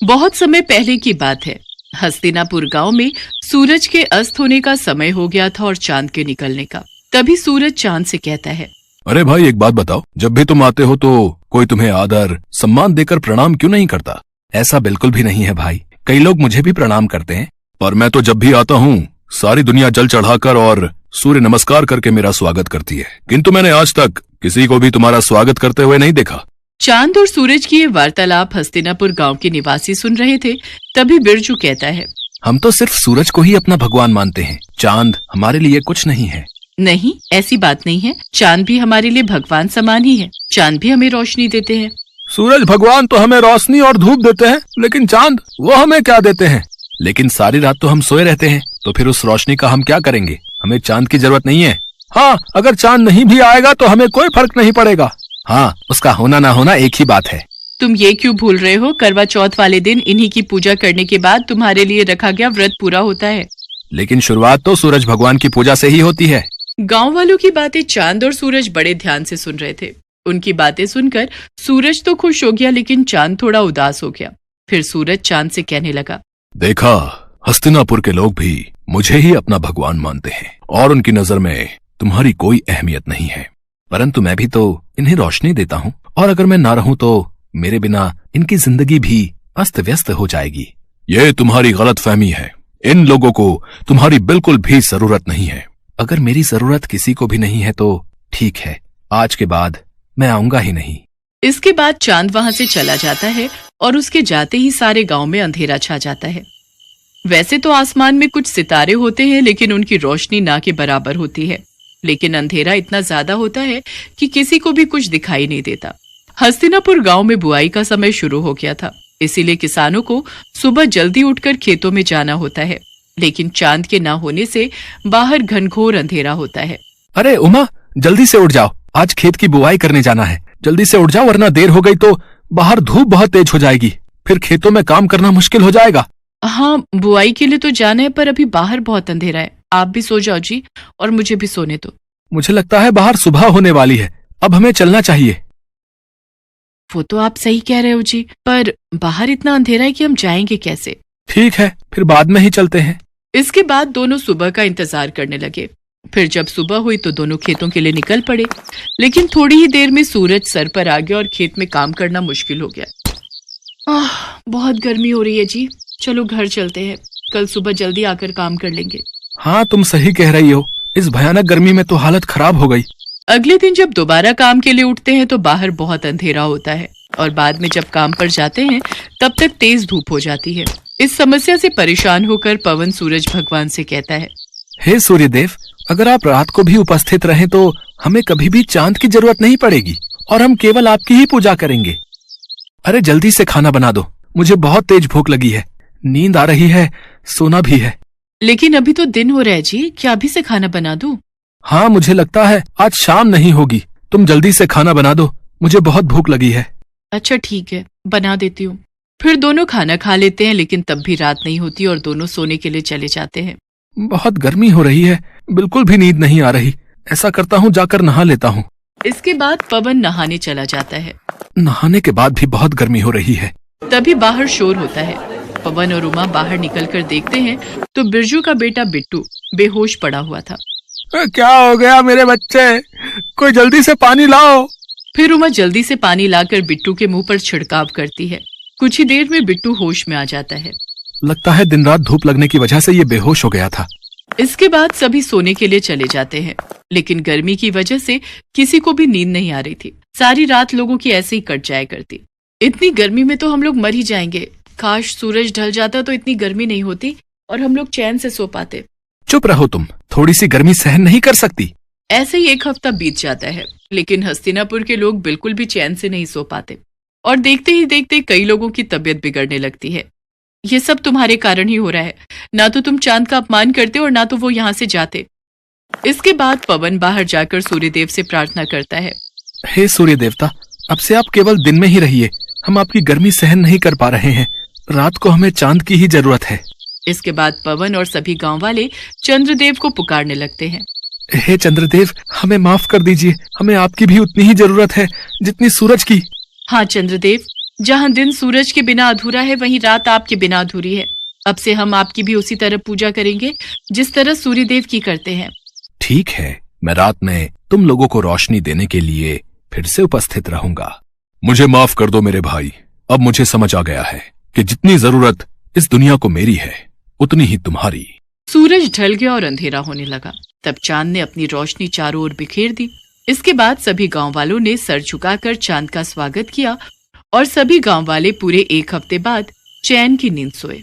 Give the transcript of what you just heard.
बहुत समय पहले की बात है। हस्तिनापुर गांव में सूरज के अस्त होने का समय हो गया था और चांद के निकलने का। तभी सूरज चांद से कहता है, अरे भाई एक बात बताओ, जब भी तुम आते हो तो कोई तुम्हें आदर सम्मान देकर प्रणाम क्यों नहीं करता? ऐसा बिल्कुल भी नहीं है भाई, कई लोग मुझे भी प्रणाम करते हैं। पर मैं तो जब भी आता हूँ सारी दुनिया जल चढ़ाकर और सूर्य नमस्कार करके मेरा स्वागत करती है, किंतु मैंने आज तक किसी को भी तुम्हारा स्वागत करते हुए नहीं देखा। चांद और सूरज की ये वार्तालाप हस्तिनापुर गांव के निवासी सुन रहे थे। तभी बिरजू कहता है, हम तो सिर्फ सूरज को ही अपना भगवान मानते हैं, चांद हमारे लिए कुछ नहीं है। नहीं, ऐसी बात नहीं है। चांद भी हमारे लिए भगवान समान ही है। चांद भी हमें रोशनी देते हैं। सूरज भगवान तो हमें रोशनी और धूप देते हैं, लेकिन चांद वो हमें क्या देते हैं? लेकिन सारी रात तो हम सोए रहते हैं, तो फिर उस रोशनी का हम क्या करेंगे? हमें चांद की जरूरत नहीं है। हाँ, अगर चांद नहीं भी आएगा तो हमें कोई फर्क नहीं पड़ेगा। हाँ, उसका होना ना होना एक ही बात है। तुम ये क्यों भूल रहे हो? करवा चौथ वाले दिन इन्हीं की पूजा करने के बाद तुम्हारे लिए रखा गया व्रत पूरा होता है। लेकिन शुरुआत तो सूरज भगवान की पूजा से ही होती है। गांव वालों की बातें चांद और सूरज बड़े ध्यान से सुन रहे थे। उनकी बातें सुनकर सूरज तो खुश हो गया, लेकिन चांद थोड़ा उदास हो गया। फिर सूरज चांद से कहने लगा, देखा, हस्तिनापुर के लोग भी मुझे ही अपना भगवान मानते हैं और उनकी नजर में तुम्हारी कोई अहमियत नहीं है। परंतु मैं भी तो इन्हें रोशनी देता हूँ, और अगर मैं ना रहूं तो मेरे बिना इनकी जिंदगी भी अस्त व्यस्त हो जाएगी। ये तुम्हारी गलतफहमी है। इन लोगों को तुम्हारी बिल्कुल भी जरूरत नहीं है। अगर मेरी जरूरत किसी को भी नहीं है तो ठीक है, आज के बाद मैं आऊंगा ही नहीं। इसके बाद चांद वहां से चला जाता है और उसके जाते ही सारे गांव में अंधेरा छा जाता है। वैसे तो आसमान में कुछ सितारे होते हैं, लेकिन उनकी रोशनी ना के बराबर होती है। लेकिन अंधेरा इतना ज्यादा होता है कि किसी को भी कुछ दिखाई नहीं देता। हस्तिनापुर गांव में बुआई का समय शुरू हो गया था, इसीलिए किसानों को सुबह जल्दी उठकर खेतों में जाना होता है। लेकिन चांद के ना होने से बाहर घनघोर अंधेरा होता है। अरे उमा, जल्दी से उठ जाओ, आज खेत की बुआई करने जाना है। जल्दी से उठ जाओ, वरना देर हो गई तो बाहर धूप बहुत तेज हो जाएगी, फिर खेतों में काम करना मुश्किल हो जाएगा। हाँ, बुआई के लिए तो जाना है, पर अभी बाहर बहुत अंधेरा है। आप भी सो जाओ जी, और मुझे भी सोने दो। मुझे लगता है बाहर सुबह होने वाली है, अब हमें चलना चाहिए। वो तो आप सही कह रहे हो जी, पर बाहर इतना अंधेरा है कि हम जाएंगे कैसे? ठीक है, फिर बाद में ही चलते हैं। इसके बाद दोनों सुबह का इंतजार करने लगे। फिर जब सुबह हुई तो दोनों खेतों के लिए निकल पड़े। लेकिन थोड़ी ही देर में सूरज सर पर आ गया और खेत में काम करना मुश्किल हो गया। बहुत गर्मी हो रही है जी, चलो घर चलते हैं, कल सुबह जल्दी आकर काम कर लेंगे। हाँ, तुम सही कह रही हो, इस भयानक गर्मी में तो हालत खराब हो गई। अगले दिन जब दोबारा काम के लिए उठते हैं तो बाहर बहुत अंधेरा होता है, और बाद में जब काम पर जाते हैं तब तक तेज धूप हो जाती है। इस समस्या से परेशान होकर पवन सूरज भगवान से कहता है, हे सूर्यदेव, अगर आप रात को भी उपस्थित रहें तो हमें कभी भी चांद की जरूरत नहीं पड़ेगी, और हम केवल आपकी ही पूजा करेंगे। अरे जल्दी से खाना बना दो, मुझे बहुत तेज भूख लगी है, नींद आ रही है, सोना भी है। लेकिन अभी तो दिन हो रहा है जी, क्या अभी से खाना बना दूं? हाँ, मुझे लगता है आज शाम नहीं होगी। तुम जल्दी से खाना बना दो, मुझे बहुत भूख लगी है। अच्छा ठीक है, बना देती हूँ। फिर दोनों खाना खा लेते हैं, लेकिन तब भी रात नहीं होती और दोनों सोने के लिए चले जाते हैं। बहुत गर्मी हो रही है, बिल्कुल भी नींद नहीं आ रही। ऐसा करता हूँ, जाकर नहा लेता हूँ। इसके बाद पवन नहाने चला जाता है। नहाने के बाद भी बहुत गर्मी हो रही है। तभी बाहर शोर होता है। पवन और उमा बाहर निकलकर देखते हैं तो बिरजू का बेटा बिट्टू बेहोश पड़ा हुआ था। क्या हो गया मेरे बच्चे? कोई जल्दी से पानी लाओ। फिर उमा जल्दी से पानी लाकर बिट्टू के मुंह पर छिड़काव करती है। कुछ ही देर में बिट्टू होश में आ जाता है। लगता है दिन रात धूप लगने की वजह से ये बेहोश हो गया था। इसके बाद सभी सोने के लिए चले जाते हैं, लेकिन गर्मी की वजह से किसी को भी नींद नहीं आ रही थी। सारी रात लोगों की ऐसे ही कट जाया करती। इतनी गर्मी में तो हम लोग मर ही जाएंगे। काश सूरज ढल जाता तो इतनी गर्मी नहीं होती और हम लोग चैन से सो पाते। चुप रहो तुम, थोड़ी सी गर्मी सहन नहीं कर सकती? ऐसे ही एक हफ्ता बीत जाता है, लेकिन हस्तिनापुर के लोग बिल्कुल भी चैन से नहीं सो पाते, और देखते ही देखते कई लोगों की तबीयत बिगड़ने लगती है। ये सब तुम्हारे कारण ही हो रहा है। ना तो तुम चांद का अपमान करते और ना तो वो यहाँ से जाते। इसके बाद पवन बाहर जाकर सूर्यदेव से प्रार्थना करता है, हे सूर्य देवता, अब से आप केवल दिन में ही रहिए, हम आपकी गर्मी सहन नहीं कर पा रहे हैं। रात को हमें चांद की ही जरूरत है। इसके बाद पवन और सभी गांव वाले चंद्रदेव को पुकारने लगते हैं। हे चंद्रदेव, हमें माफ कर दीजिए, हमें आपकी भी उतनी ही जरूरत है जितनी सूरज की। हाँ चंद्रदेव, जहाँ दिन सूरज के बिना अधूरा है, वहीं रात आपके बिना अधूरी है। अब से हम आपकी भी उसी तरह पूजा करेंगे जिस तरह सूर्यदेव की करते हैं। ठीक है, मैं रात में तुम लोगों को रोशनी देने के लिए फिर से उपस्थित रहूंगा। मुझे माफ कर दो मेरे भाई, अब मुझे समझ आ गया है कि जितनी जरूरत इस दुनिया को मेरी है उतनी ही तुम्हारी। सूरज ढल गया और अंधेरा होने लगा। तब चांद ने अपनी रोशनी चारों ओर बिखेर दी। इसके बाद सभी गांव वालों ने सर झुकाकर चांद का स्वागत किया और सभी गांव वाले पूरे 1 हफ्ते बाद चैन की नींद सोए।